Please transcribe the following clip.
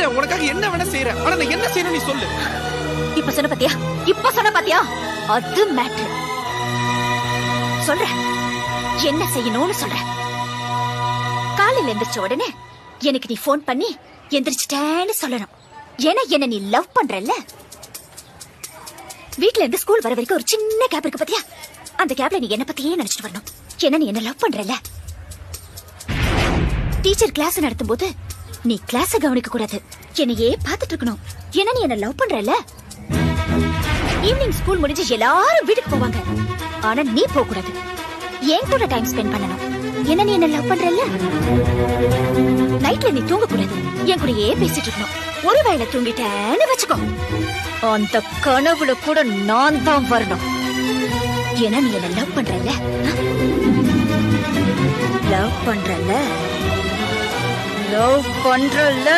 செய்யறேன், உனக்காக என்ன வேணா செய்யறேன். ஆனா நான் என்ன செய்யணும் நீ சொல்லு. இப்ப சொன்ன பாத்தியா அது மேட்ரு. சொல்ற என்ன செய்யணும்னு சொல்ற. காலையில எந்திரிச்ச உடனே எனக்கு நீ போன் பண்ணி எந்திரிச்சிட்டேன்னு சொல்லணும். ஏன்னா என்ன நீ லவ் பண்றல்ல. வீட்ல இருந்து ஸ்கூல் வர வரைக்கும் ஒரு சின்ன கேப் இருக்கு பாத்தியா, அந்த கேப்ல நீ என்ன பத்தியே நினைச்சிட்டு வரணும். ஏன்னா நீ என்ன லவ் பண்றல்ல. டீச்சர் கிளாஸ் நடத்தும் போது நீ கிளாஸ கவனிக்க கூடாது, என்னையே பாத்துட்டு இருக்கணும். ஏன்னா நீ என்ன லவ் பண்றல்ல. ஈவினிங் ஸ்கூல் முடிஞ்சு எல்லாரும் வீட்டுக்கு போவாங்க, ஆனா நீ போக கூடாது, என் கூட டைம் ஸ்பெண்ட் பண்ணணும். ஏன்னா நீ என்ன லவ் பண்றல்ல. நைட்ல நீ தூங்க கூடாது, என் கூடயே பேசிட்டு இருக்கணும். ஒருவேளை தூங்கிட்டேன்னு வச்சுக்கோ, அந்த கனவுல கூட நான் தான் வரணும். ஏன்னா நீ என்ன லவ் பண்றல்ல. லவ் பண்றல்ல.